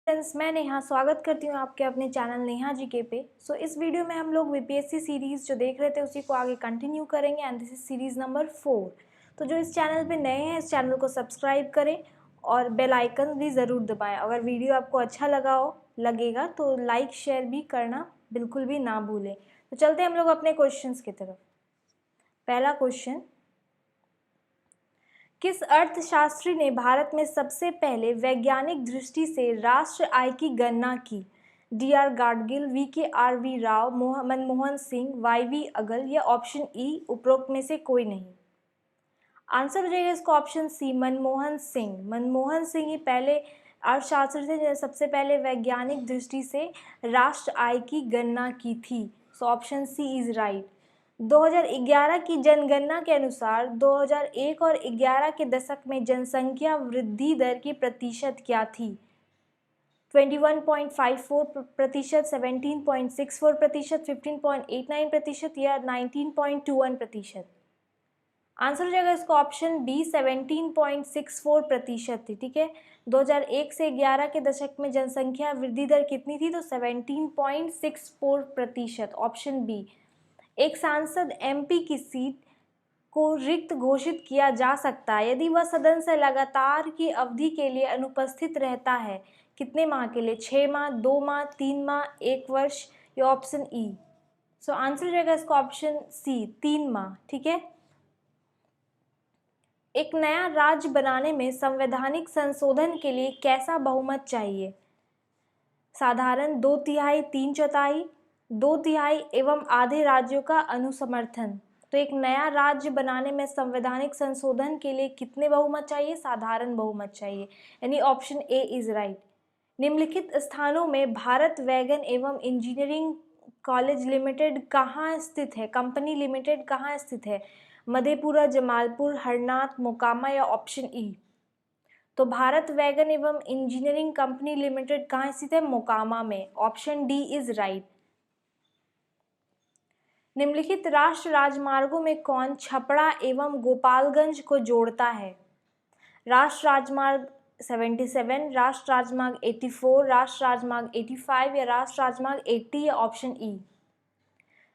Friends, मैं नेहा स्वागत करती हूँ आपके अपने चैनल नेहा जीके पे। इस वीडियो में हम लोग बीपीएससी सीरीज़ जो देख रहे थे उसी को आगे कंटिन्यू करेंगे and this is series number 4। तो जो इस चैनल पे नए हैं इस चैनल को सब्सक्राइब करें और बेल आइकन भी ज़रूर दबाएं। अगर वीडियो आपको अच्छा लगेगा तो लाइक शेयर भी करना बिल्कुल भी ना भूलें। तो चलते हम लोग अपने क्वेश्चन की तरफ। पहला क्वेश्चन, किस अर्थशास्त्री ने भारत में सबसे पहले वैज्ञानिक दृष्टि से राष्ट्र आय की गणना की? डी.आर. गाडगिल, वी राव, मनमोहन सिंह, वाई.वी. अगल या ऑप्शन ई उपरोक्त में से कोई नहीं? आंसर हो जाएगा इसका ऑप्शन सी, मनमोहन सिंह। मनमोहन सिंह ही पहले अर्थशास्त्री थे जिन्होंने सबसे पहले वैज्ञानिक दृष्टि से राष्ट्र आय की गणना की थी। So option C is right. 2011 की जनगणना के अनुसार 2001 और 11 के दशक में जनसंख्या वृद्धि दर की प्रतिशत क्या थी? 21.54%, 17.64%, 15.89% या 19.21%? आंसर हो जाएगा इसका ऑप्शन बी, 17.64% थी। ठीक है, 2001 से 11 के दशक में जनसंख्या वृद्धि दर कितनी थी? तो 17.64%, ऑप्शन बी। एक सांसद एमपी की सीट को रिक्त घोषित किया जा सकता है यदि वह सदन से लगातार की अवधि के लिए अनुपस्थित रहता है। कितने माह के लिए? 6 माह, 2 माह, 3 माह, 1 वर्ष या ऑप्शन ई? सो आंसर हो जाएगा इसका ऑप्शन सी, 3 माह। ठीक है, एक नया राज्य बनाने में संवैधानिक संशोधन के लिए कैसा बहुमत चाहिए? साधारण, 2/3, 3/4, 2/3 एवं आधे राज्यों का अनुसमर्थन। तो एक नया राज्य बनाने में संवैधानिक संशोधन के लिए कितने बहुमत चाहिए? साधारण बहुमत चाहिए, यानी ऑप्शन ए इज राइट। निम्नलिखित स्थानों में भारत वैगन एवं इंजीनियरिंग कॉलेज लिमिटेड कहाँ स्थित है? कंपनी लिमिटेड कहाँ स्थित है? मधेपुरा, जमालपुर, हरनाथ, मोकामा या ऑप्शन ई? तो भारत वैगन एवं इंजीनियरिंग कंपनी लिमिटेड कहाँ स्थित है? मोकामा में। Option D is right. निम्नलिखित राष्ट्रीय राजमार्गों में कौन छपरा एवं गोपालगंज को जोड़ता है? राष्ट्रीय राजमार्ग 77, राष्ट्रीय राजमार्ग 84, राष्ट्रीय राजमार्ग 85 या राष्ट्रीय राजमार्ग 80 या ऑप्शन ई?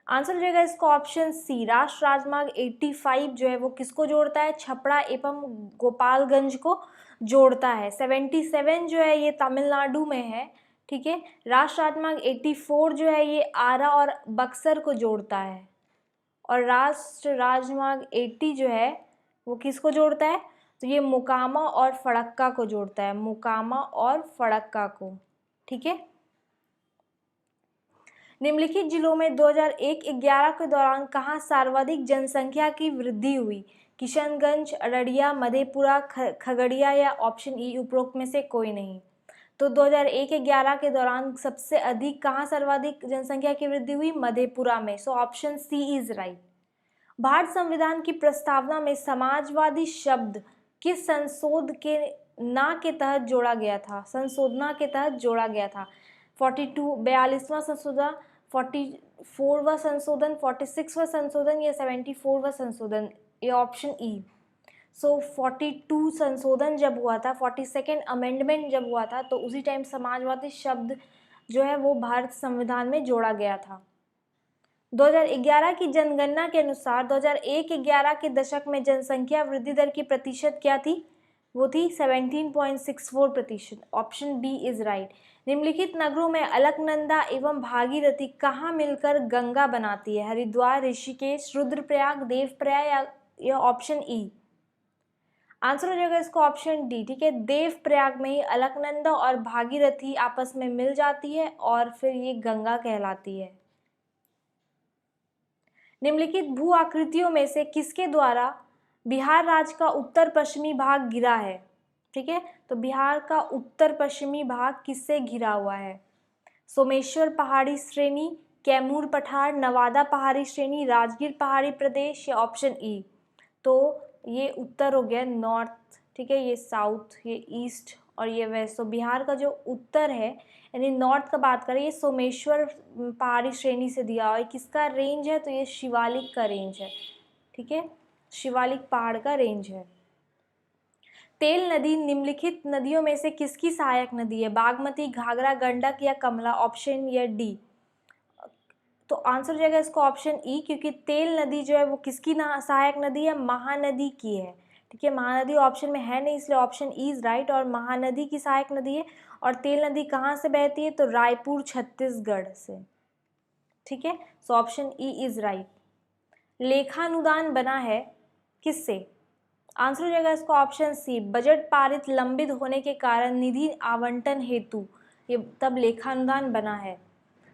आंसर हो जाएगा इसका ऑप्शन सी, राष्ट्रीय राजमार्ग 85 जो है वो किसको जोड़ता है? छपरा एवं गोपालगंज को जोड़ता है। 77 जो है ये तमिलनाडु में है। ठीक है, राष्ट्रीय राजमार्ग 84 जो है ये आरा और बक्सर को जोड़ता है और राष्ट्रीय राजमार्ग 80 जो है वो किसको जोड़ता है? तो ये मोकामा और फड़क्का को जोड़ता है, मोकामा और फड़क्का को। ठीक है, निम्नलिखित जिलों में 2001-11 के दौरान कहाँ सर्वाधिक जनसंख्या की वृद्धि हुई? किशनगंज, अररिया, मधेपुरा, खगड़िया या ऑप्शन ई उपरोक्त में से कोई नहीं? तो 2001-11 के दौरान सबसे अधिक कहाँ सर्वाधिक जनसंख्या की वृद्धि हुई? मधेपुरा में। So option C is right. Bharat संविधान की प्रस्तावना में समाजवादी शब्द किस संशोध के ना के तहत जोड़ा गया था? संशोधना के तहत जोड़ा गया था। 42वां संशोधन, 44वां संशोधन, 46वां संशोधन या 74वां संशोधन? ये ऑप्शन ई। सो 42 संशोधन जब हुआ था, 42nd अमेंडमेंट जब हुआ था तो उसी टाइम समाजवादी शब्द जो है वो भारत संविधान में जोड़ा गया था। 2011 की जनगणना के अनुसार 2001-11 के दशक में जनसंख्या वृद्धि दर की प्रतिशत क्या थी? वो थी 17.64%। Option B is right. निम्नलिखित नगरों में अलकनंदा एवं भागीरथी कहाँ मिलकर गंगा बनाती है? हरिद्वार, ऋषिकेश, रुद्रप्रयाग, देवप्रयाग या ऑप्शन ई? आंसर हो जाएगा इसका ऑप्शन डी। ठीक है, देवप्रयाग में ही अलकनंदा और भागीरथी आपस में मिल जाती है और फिर ये गंगा कहलाती है। निम्नलिखित भू आकृतियों में से किसके द्वारा बिहार राज्य का उत्तर पश्चिमी भाग घिरा है? ठीक है, तो बिहार का उत्तर पश्चिमी भाग किससे घिरा हुआ है? सोमेश्वर पहाड़ी श्रेणी, कैमूर पठार, नवादा पहाड़ी श्रेणी, राजगीर पहाड़ी प्रदेश या ऑप्शन ई? तो ये उत्तर हो गया, नॉर्थ। ठीक है, ये साउथ, ये ईस्ट और ये वेस्ट। तो बिहार का जो उत्तर है यानी नॉर्थ का बात करें, ये सोमेश्वर पहाड़ी श्रेणी से दिया हुआ है। किसका रेंज है? तो ये शिवालिक का रेंज है। ठीक है, शिवालिक पहाड़ का रेंज है। तेल नदी निम्नलिखित नदियों में से किसकी सहायक नदी है? बागमती, घाघरा, गंडक या कमला? ऑप्शन या डी। तो आंसर हो जाएगा इसका ऑप्शन ई, क्योंकि तेल नदी जो है वो किसकी सहायक नदी है? महानदी की है। ठीक है, महानदी ऑप्शन में है नहीं, इसलिए ऑप्शन ई इज राइट, और महानदी की सहायक नदी है। और तेल नदी कहाँ से बहती है? तो रायपुर छत्तीसगढ़ से। ठीक है, so option E is right. लेखानुदान बना है किससे? आंसर हो जाएगा इसका ऑप्शन सी, बजट पारित लंबित होने के कारण निधि आवंटन हेतु ये तब लेखानुदान बना है।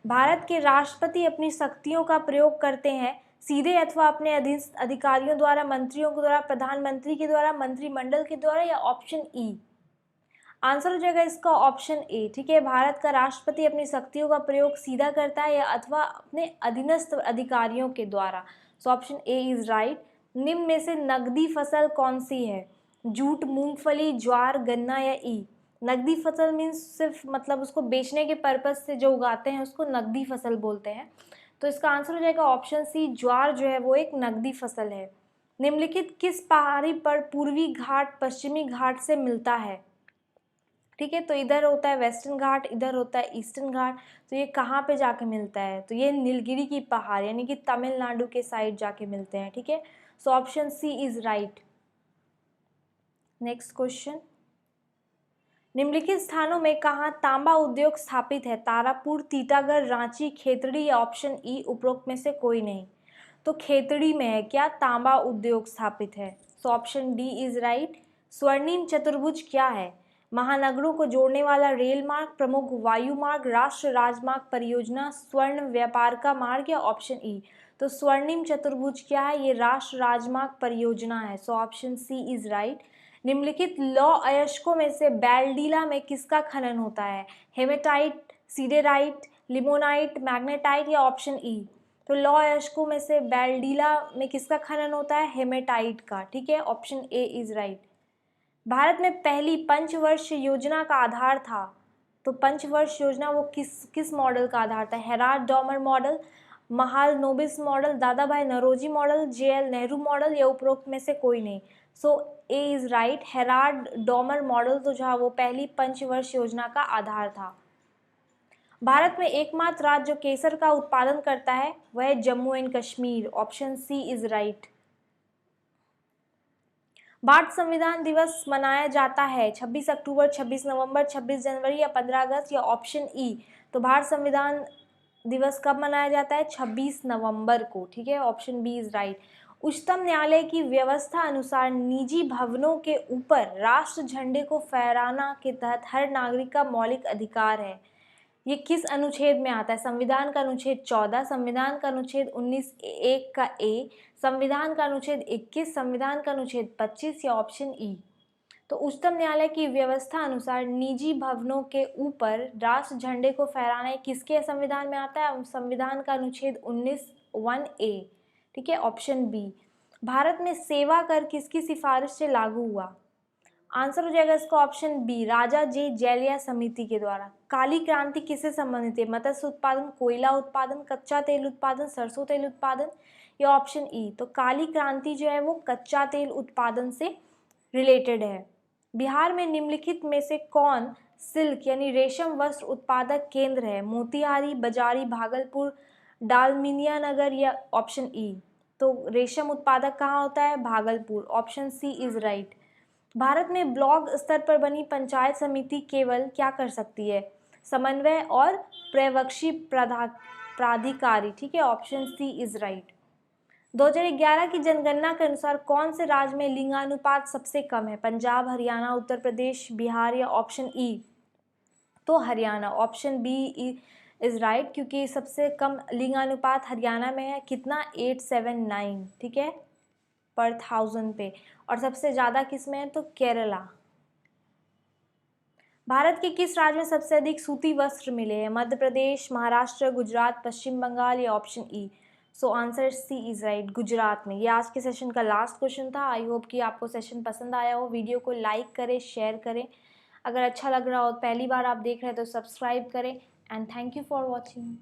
भारत के राष्ट्रपति अपनी शक्तियों का प्रयोग करते हैं सीधे अथवा अपने अधिकारियों द्वारा, मंत्रियों के द्वारा, प्रधानमंत्री के द्वारा, मंत्रिमंडल के द्वारा, या ऑप्शन ई। आंसर हो जाएगा इसका ऑप्शन ए। ठीक है, भारत का राष्ट्रपति अपनी शक्तियों का प्रयोग सीधा करता है या अथवा अपने अधीनस्थ अधिकारियों के द्वारा। So option A is right. निम्न में से नकदी फसल कौन सी है? जूट, मूंगफली, ज्वार, गन्ना या ई? नकदी फसल मीन्स सिर्फ मतलब उसको बेचने के पर्पज से जो उगाते हैं उसको नकदी फसल बोलते हैं। तो इसका आंसर हो जाएगा ऑप्शन सी, ज्वार जो है वो एक नकदी फसल है। निम्नलिखित किस पहाड़ी पर पूर्वी घाट पश्चिमी घाट से मिलता है? ठीक है, तो इधर होता है वेस्टर्न घाट, इधर होता है ईस्टर्न घाट। तो ये कहाँ पे जाके मिलता है? तो ये नीलगिरी की पहाड़ यानी कि तमिलनाडु के साइड जाके मिलते हैं। ठीक है, so option C is right. Next question, निम्नलिखित स्थानों में कहाँ तांबा उद्योग स्थापित है? तारापुर, टीटागढ़, रांची, खेतड़ी या ऑप्शन ई उपरोक्त में से कोई नहीं? तो खेतड़ी में है क्या तांबा उद्योग स्थापित है? So option D is right. स्वर्णिम चतुर्भुज क्या है? महानगरों को जोड़ने वाला रेल मार्ग, प्रमुख वायु मार्ग, राष्ट्रीय राजमार्ग परियोजना, स्वर्ण व्यापार का मार्ग या ऑप्शन ई? तो स्वर्णिम चतुर्भुज क्या है? ये राष्ट्रीय राजमार्ग परियोजना है। So option C is right. निम्नलिखित लौह अयस्कों में से बैलडीला में किसका खनन होता है? हेमेटाइट, सीडेराइट, लिमोनाइट, मैग्नेटाइट या ऑप्शन ई? तो लौह अयस्कों में से बैलडीला में किसका खनन होता है? हेमेटाइट का। ठीक है, option A is right. Bharat में पहली पंचवर्ष योजना का आधार था, तो पंचवर्ष योजना वो किस मॉडल का आधार था? Harold Domar model, Mahalanobis model, Dadabhai Naoroji model, JL Nehru model या उपरोक्त में से कोई नहीं? So A is right. Harold Domar model तो जो वो पहली पंचवर्ष योजना का आधार था। भारत में एकमात्र राज्य जो केसर का उत्पादन करता है वह है Jammu and Kashmir. Option C is right. Bharat संविधान दिवस मनाया जाता है 26 अक्टूबर, 26 नवंबर, 26 जनवरी या 15 अगस्त या ऑप्शन ई? तो भारत संविधान दिवस कब मनाया जाता है? 26 नवंबर को। ठीक है, ऑप्शन बी इज राइट। उच्चतम न्यायालय की व्यवस्था अनुसार निजी भवनों के ऊपर राष्ट्र झंडे को फहराना के तहत हर नागरिक का मौलिक अधिकार है। ये किस अनुच्छेद में आता है? संविधान का अनुच्छेद 14, संविधान का अनुच्छेद 19(1) का ए, संविधान का अनुच्छेद 21, संविधान का अनुच्छेद 25 या ऑप्शन ई? तो उच्चतम न्यायालय की व्यवस्था अनुसार निजी भवनों के ऊपर राष्ट्र झंडे को फहराना किसके संविधान में आता है? संविधान का अनुच्छेद 19(1)(a). ठीक है, ऑप्शन बी। भारत में सेवा कर किसकी सिफारिश से लागू हुआ? आंसर हो जाएगा इसका ऑप्शन बी, राजा जे जैलिया समिति के द्वारा। काली क्रांति किससे संबंधित है? मत्स्य उत्पादन, कोयला उत्पादन, कच्चा तेल उत्पादन, सरसों तेल उत्पादन या ऑप्शन ई? तो काली क्रांति जो है वो कच्चा तेल उत्पादन से रिलेटेड है। बिहार में निम्नलिखित में से कौन सिल्क यानी रेशम वस्त्र उत्पादक केंद्र है? मोतिहारी, बजारी, भागलपुर, डालमिया नगर या ऑप्शन ई? तो रेशम उत्पादक कहाँ होता है? Bhagalpur. Option C is right. Bharat में ब्लॉक स्तर पर बनी पंचायत समिति केवल क्या कर सकती है? समन्वय और पर्यवेक्षी प्राधिकारी। ठीक है, ऑप्शन सी इज राइट। 2011 की जनगणना के अनुसार कौन से राज्य में लिंगानुपात सबसे कम है? पंजाब, हरियाणा, उत्तर प्रदेश, बिहार या ऑप्शन ई? तो Haryana. Option B is right, क्योंकि सबसे कम लिंगानुपात हरियाणा में है। कितना? 879। ठीक है, पर 1000 पे। और सबसे ज़्यादा किस में है? तो केरला। भारत के किस राज्य में सबसे अधिक सूती वस्त्र मिले हैं? मध्य प्रदेश, महाराष्ट्र, गुजरात, पश्चिम बंगाल या option E? So answer C is right, Gujarat में। ये आज के सेशन का लास्ट क्वेश्चन था। आई होप कि आपको सेशन पसंद आया हो। वीडियो को लाइक करें, शेयर करें। अगर अच्छा लग रहा हो, पहली बार आप देख रहे हैं तो सब्सक्राइब करें। And thank you for watching.